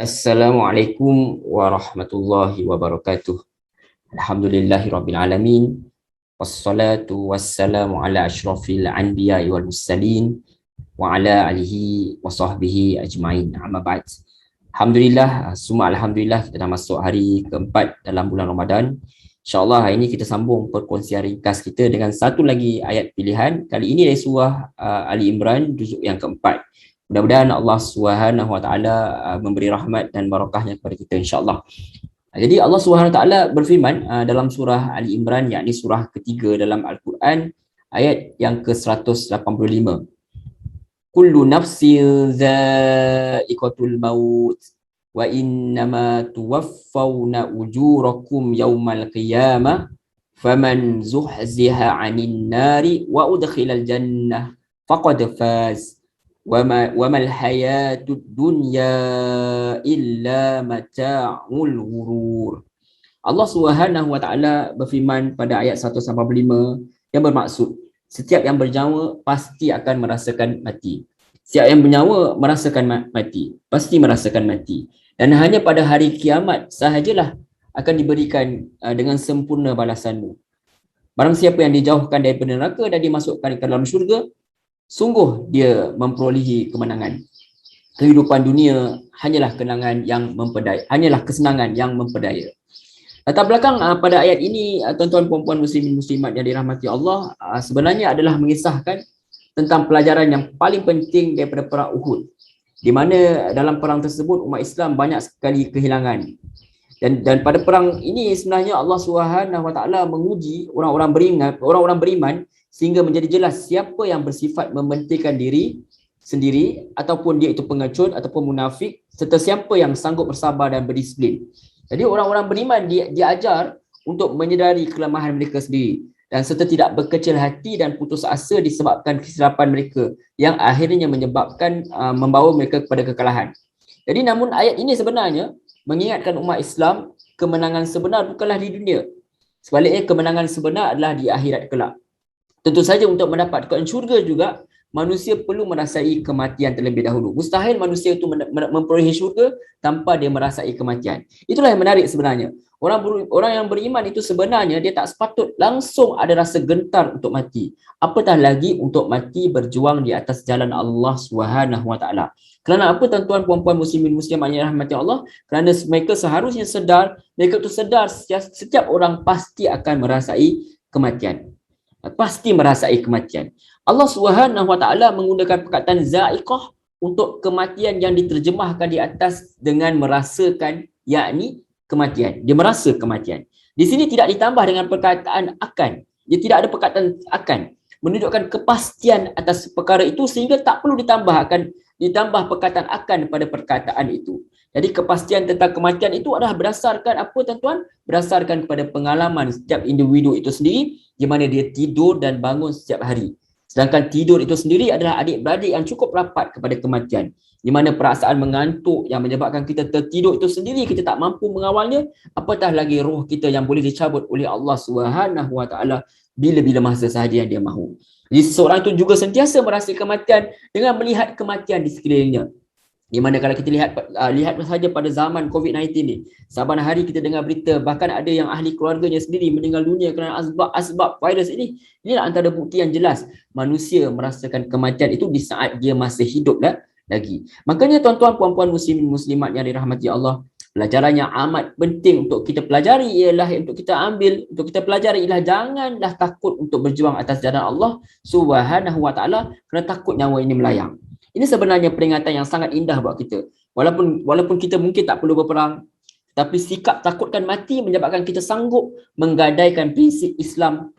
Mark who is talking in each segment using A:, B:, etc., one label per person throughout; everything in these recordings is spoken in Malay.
A: Assalamualaikum warahmatullahi wabarakatuh. Alhamdulillahirabbil alamin. Wassalatu wassalamu ala asyrafil anbiya'i wal mursalin wa ala alihi wa sahbihi ajmain. Amma ba'd. Alhamdulillah, semua alhamdulillah kita dah masuk hari keempat dalam bulan Ramadan. InsyaAllah hari ini kita sambung perkongsian ringkas kita dengan satu lagi ayat pilihan. Kali ini dari surah Ali Imran juzuk yang keempat. Mudah-mudahan Allah Subhanahu Wa Taala memberi rahmat dan barakahnya kepada kita insya-Allah. Jadi Allah Subhanahu Wa Taala berfirman dalam surah Ali Imran, yakni surah ketiga dalam Al-Quran, ayat yang ke-185. Kullu nafsin za'iqatul maut wa innama tuwaffawna ujurakum yawmal qiyamah faman zuhziha 'anil nari wa udkhilal jannah faqad faz. Wamal hayatud dunya illa mata'ul ghurur. Allah Subhanahu wa taala berfirman pada ayat 185 yang bermaksud setiap yang bernyawa pasti akan merasakan mati. Setiap yang bernyawa merasakan mati, pasti merasakan mati. Dan hanya pada hari kiamat sahajalah akan diberikan dengan sempurna balasanmu. Barang siapa yang dijauhkan daripada neraka dan dimasukkan ke dalam syurga, sungguh dia memperolehi kemenangan. Kehidupan dunia hanyalah kenangan yang memperdaya, hanyalah kesenangan yang memperdaya. Latar belakang pada ayat ini, tuan-tuan puan-puan muslimin muslimat yang dirahmati Allah, sebenarnya adalah mengisahkan tentang pelajaran yang paling penting daripada perang Uhud, di mana dalam perang tersebut umat Islam banyak sekali kehilangan. Dan pada perang ini sebenarnya Allah Subhanahu Wa Taala menguji orang-orang beriman sehingga menjadi jelas siapa yang bersifat mementingkan diri sendiri ataupun dia itu pengecut ataupun munafik, serta siapa yang sanggup bersabar dan berdisiplin. Jadi orang-orang beriman diajar untuk menyedari kelemahan mereka sendiri dan serta tidak berkecil hati dan putus asa disebabkan kesilapan mereka yang akhirnya menyebabkan membawa mereka kepada kekalahan. Jadi namun ayat ini sebenarnya mengingatkan umat Islam kemenangan sebenar bukanlah di dunia. Sebaliknya kemenangan sebenar adalah di akhirat kelak. Tentu saja untuk mendapatkan syurga juga, manusia perlu merasai kematian terlebih dahulu. Mustahil manusia itu memperolehi syurga tanpa dia merasai kematian. Itulah yang menarik sebenarnya. Orang yang beriman itu sebenarnya dia tak sepatut langsung ada rasa gentar untuk mati. Apatah lagi untuk mati berjuang di atas jalan Allah Subhanahu Wa Taala. Kerana apa tuan-tuan puan-puan muslimin muslimat yang dirahmati Allah? Kerana mereka seharusnya sedar, mereka itu sedar setiap orang pasti akan merasai kematian. Pasti merasai kematian. Allah Subhanahu Wa Taala menggunakan perkataan za'iqah untuk kematian yang diterjemahkan di atas dengan merasakan, yakni kematian. Dia merasa kematian. Di sini tidak ditambah dengan perkataan akan. Dia tidak ada perkataan akan. Menunjukkan kepastian atas perkara itu sehingga tak perlu ditambah perkataan akan pada perkataan itu. Jadi kepastian tentang kematian itu adalah berdasarkan apa tuan-tuan? Berdasarkan kepada pengalaman setiap individu itu sendiri di mana dia tidur dan bangun setiap hari. Sedangkan tidur itu sendiri adalah adik-beradik yang cukup rapat kepada kematian. Di mana perasaan mengantuk yang menyebabkan kita tertidur itu sendiri kita tak mampu mengawalnya, apatah lagi roh kita yang boleh dicabut oleh Allah Subhanahu Wa Taala bila-bila masa sahaja yang dia mahu. Jadi seseorang itu juga sentiasa merasa kematian dengan melihat kematian di sekelilingnya. Di mana kalau kita lihat sahaja pada zaman COVID-19 ni, saban hari kita dengar berita bahkan ada yang ahli keluarganya sendiri meninggal dunia kerana asbab virus ini. Inilah antara bukti yang jelas manusia merasakan kematian itu di saat dia masih hidup lagi. Makanya tuan-tuan puan-puan muslimin muslimat yang dirahmati Allah, pelajaran yang amat penting untuk kita pelajari ialah untuk kita pelajari ialah janganlah takut untuk berjuang atas jalan Allah Subhanahu Wa Taala kerana takut nyawa ini melayang. Ini sebenarnya peringatan yang sangat indah buat kita. Walaupun kita mungkin tak perlu berperang, tapi sikap takutkan mati menyebabkan kita sanggup menggadaikan prinsip Islam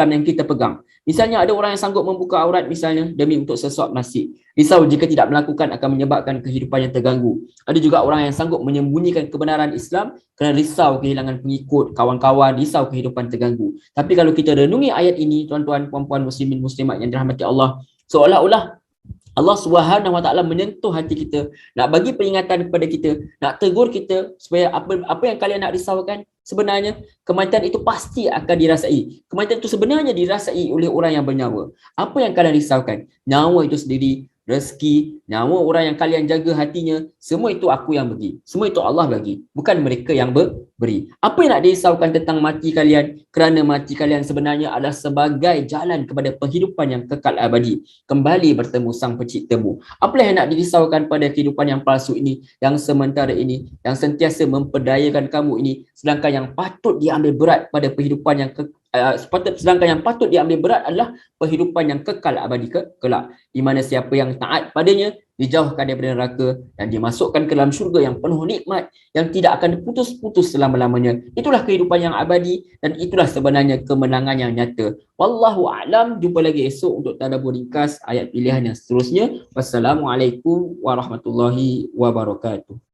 A: yang kita pegang. Misalnya ada orang yang sanggup membuka aurat misalnya demi untuk sesuap nasi. Risau jika tidak melakukan akan menyebabkan kehidupannya terganggu. Ada juga orang yang sanggup menyembunyikan kebenaran Islam kerana risau kehilangan pengikut, kawan-kawan, risau kehidupan terganggu. Tapi kalau kita renungi ayat ini, tuan-tuan, puan-puan muslimin muslimat yang dirahmati Allah, seolah-olah Allah Subhanahu Wa Taala menyentuh hati kita, nak bagi peringatan kepada kita, nak tegur kita supaya apa yang kalian nak risaukan, sebenarnya kematian itu pasti akan dirasai. Kematian itu sebenarnya dirasai oleh orang yang bernyawa. Apa yang kalian risaukan? Nyawa itu sendiri rezeki, nyawa orang yang kalian jaga hatinya, semua itu aku yang bagi. Semua itu Allah bagi, bukan mereka yang beri. Apa yang nak dirisaukan tentang mati kalian? Kerana mati kalian sebenarnya adalah sebagai jalan kepada penghidupan yang kekal abadi, kembali bertemu Sang Penciptamu. Apa yang nak dirisaukan pada kehidupan yang palsu ini, yang sementara ini, yang sentiasa memperdayakan kamu ini, sedangkan yang patut diambil berat pada kehidupan yang sedangkan yang patut diambil berat adalah kehidupan yang kekal abadi kelak, di mana siapa yang taat padanya dijauhkan daripada neraka dan dimasukkan ke dalam syurga yang penuh nikmat yang tidak akan putus-putus selama-lamanya. Itulah kehidupan yang abadi dan itulah sebenarnya kemenangan yang nyata. Wallahu a'lam. Jumpa lagi esok untuk tadabbur ringkas ayat pilihan yang seterusnya. Wassalamualaikum warahmatullahi wabarakatuh.